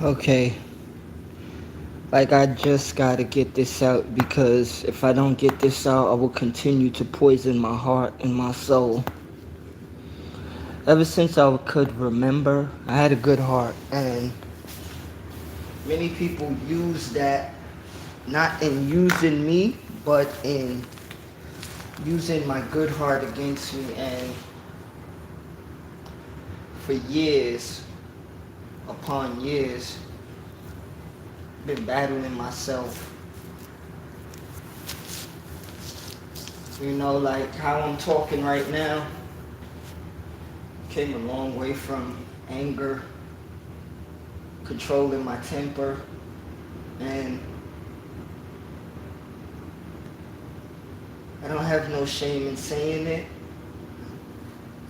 Okay, like I just gotta get this out because if I don't get this out, I will continue to poison my heart and my soul. Ever since I could remember, I had a good heart, and many people use that not in using me, but in using my good heart against me. And for years upon years, been battling myself. Like how I'm talking right now, came a long way from anger, controlling my temper, and I don't have no shame in saying it.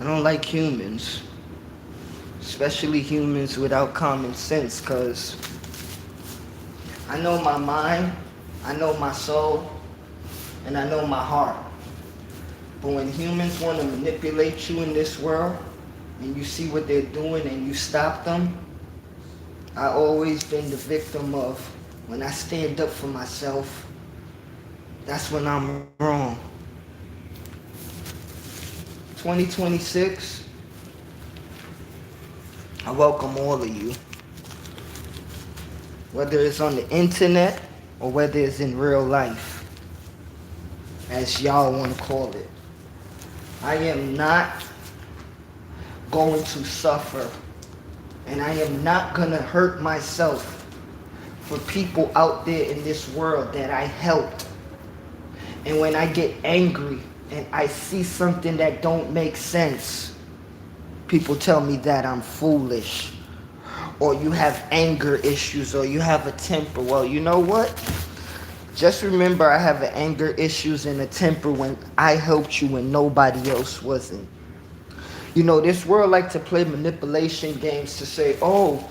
I don't like humans, especially humans without common sense, because I know my mind, I know my soul, and I know my heart. But when humans want to manipulate you in this world, and you see what they're doing and you stop them, I always been the victim of when I stand up for myself, that's when I'm wrong. 2026, I welcome all of you, whether it's on the internet or whether it's in real life, as y'all want to call it. I am not going to suffer, and I am not going to hurt myself for people out there in this world that I helped. And when I get angry and I see something that don't make sense, people tell me that I'm foolish, or you have anger issues, or you have a temper. Well, you know what? Just remember, I have an anger issues and a temper when I helped you when nobody else wasn't. This world like to play manipulation games to say, oh,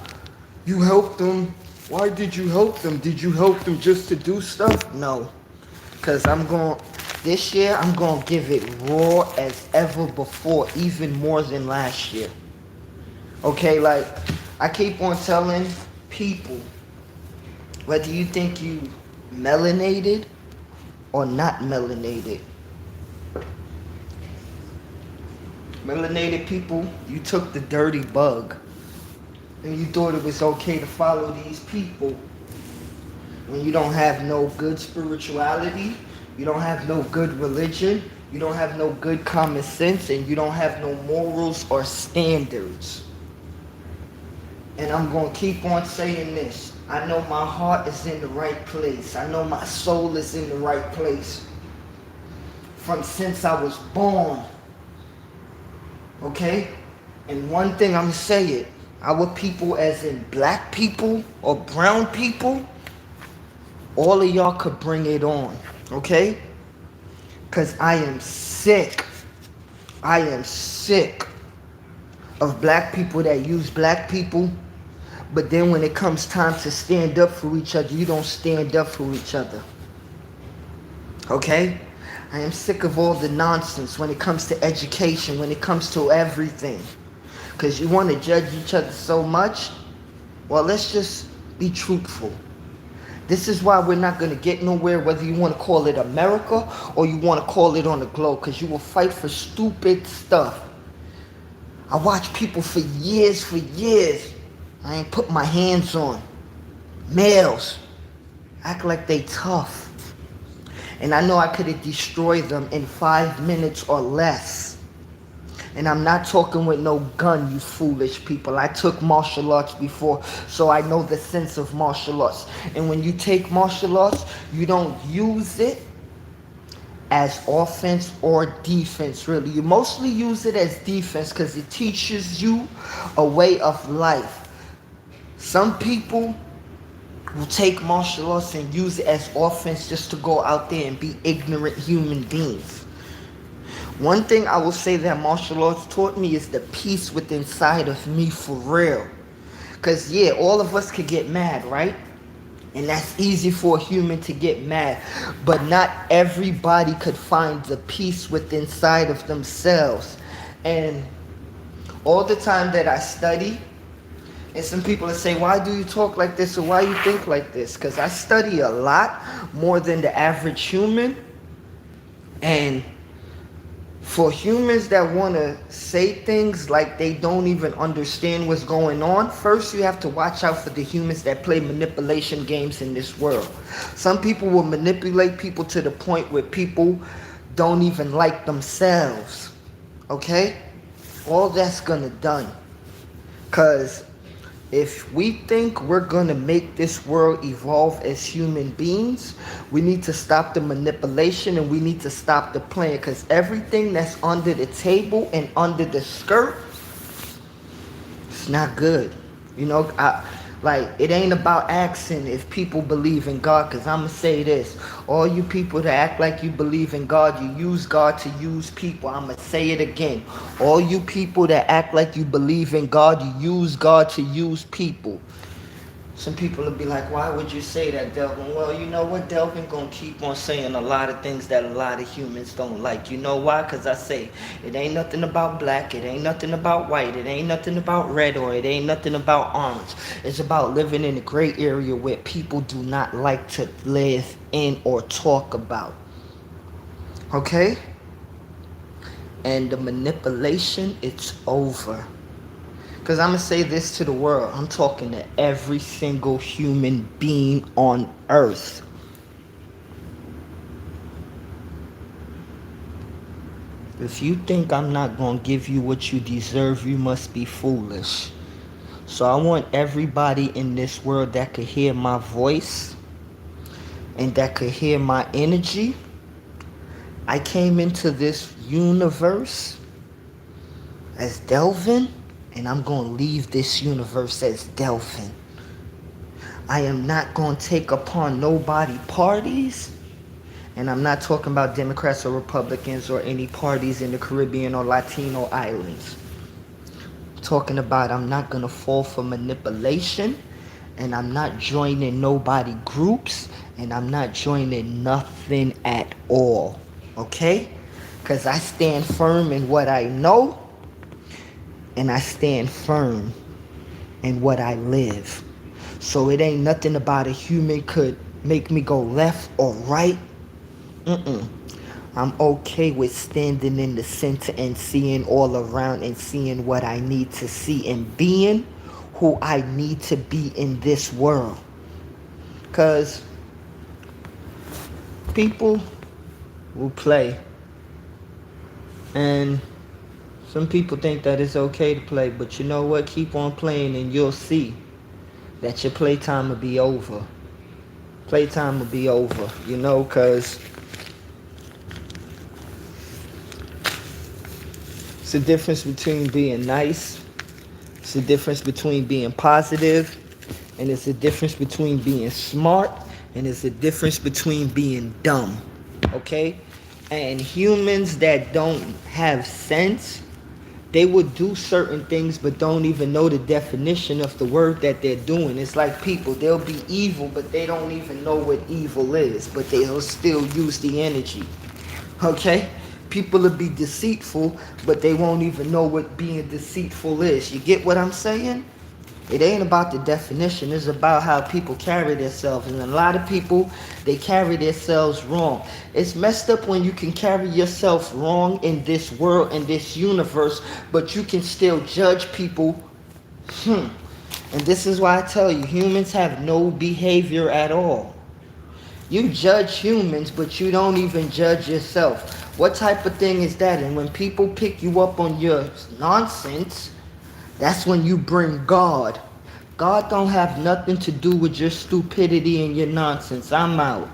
you helped them. Why did you help them? Did you help them just to do stuff? No. Because this year, I'm going to give it raw as ever before, even more than last year. Okay, like, I keep on telling people, whether you think you melanated or not melanated. Melanated people, you took the dirty bug and you thought it was okay to follow these people when you don't have no good spirituality, you don't have no good religion, you don't have no good common sense, and you don't have no morals or standards. And I'm going to keep on saying this. I know my heart is in the right place. I know my soul is in the right place. From since I was born. Okay? And one thing I'm going to say it. Our people, as in black people or brown people, all of y'all could bring it on. Okay? Because I am sick. I am sick of black people that use black people. But then when it comes time to stand up for each other, you don't stand up for each other. Okay? I am sick of all the nonsense when it comes to education, when it comes to everything. Because you want to judge each other so much. Well, let's just be truthful. This is why we're not going to get nowhere, whether you want to call it America or you want to call it on the globe, because you will fight for stupid stuff. I watch people for years, I ain't put my hands on. Males act like they tough. And I know I could have destroyed them in 5 minutes or less. And I'm not talking with no gun, you foolish people. I took martial arts before, so I know the sense of martial arts. And when you take martial arts, you don't use it as offense or defense, really. You mostly use it as defense because it teaches you a way of life. Some people will take martial arts and use it as offense just to go out there and be ignorant human beings. One thing I will say that martial arts taught me is the peace within inside of me for real. Because, yeah, all of us could get mad, right? And that's easy for a human to get mad. But not everybody could find the peace within inside of themselves. And all the time that I study, And some people that say, why do you talk like this or why you think like this? Because I study a lot more than the average human. And for humans that want to say things like they don't even understand what's going on, first you have to watch out for the humans that play manipulation games in this world. Some people will manipulate people to the point where people don't even like themselves. Okay? All that's gonna done. Because if we think we're going to make this world evolve as human beings, we need to stop the manipulation and we need to stop the playing. Because everything that's under the table and under the skirt, it's not good. You know, like, it ain't about asking if people believe in God. Because I'm going to say this. All you people that act like you believe in God, you use God to use people. I'm going to say it again. All you people that act like you believe in God, you use God to use people. Some people will be like, why would you say that, Delvin? Well, you know what? Delvin gonna keep on saying a lot of things that a lot of humans don't like. You know why? Because I say, it ain't nothing about black, it ain't nothing about white, it ain't nothing about red, or it ain't nothing about orange. It's about living in a gray area where people do not like to live in or talk about. Okay? And the manipulation, it's over. Because I'm going to say this to the world. I'm talking to every single human being on earth. If you think I'm not going to give you what you deserve, you must be foolish. So I want everybody in this world that could hear my voice and that could hear my energy. I came into this universe as Delvin. And I'm going to leave this universe as Delvin. I am not going to take upon nobody parties. And I'm not talking about Democrats or Republicans or any parties in the Caribbean or Latino islands. I'm talking about I'm not going to fall for manipulation. And I'm not joining nobody groups. And I'm not joining nothing at all. Okay? Because I stand firm in what I know. And I stand firm in what I live. So it ain't nothing about a human could make me go left or right. I'm okay with standing in the center and seeing all around and seeing what I need to see and being who I need to be in this world. Because people will play. And some people think that it's okay to play, but you know what? Keep on playing and you'll see that your playtime will be over. Playtime will be over, you know, because it's the difference between being nice, it's the difference between being positive, and it's the difference between being smart, and it's the difference between being dumb, okay? And humans that don't have sense, they would do certain things but don't even know the definition of the word that they're doing. It's like people, they'll be evil but they don't even know what evil is, but they'll still use the energy. Okay? People will be deceitful but they won't even know what being deceitful is. You get what I'm saying? It ain't about the definition. It's about how people carry themselves. And a lot of people, they carry themselves wrong. It's messed up when you can carry yourself wrong in this world, in this universe, but you can still judge people. And this is why I tell you, humans have no behavior at all. You judge humans, but you don't even judge yourself. What type of thing is that? And when people pick you up on your nonsense, that's when you bring God. God don't have nothing to do with your stupidity and your nonsense. I'm out.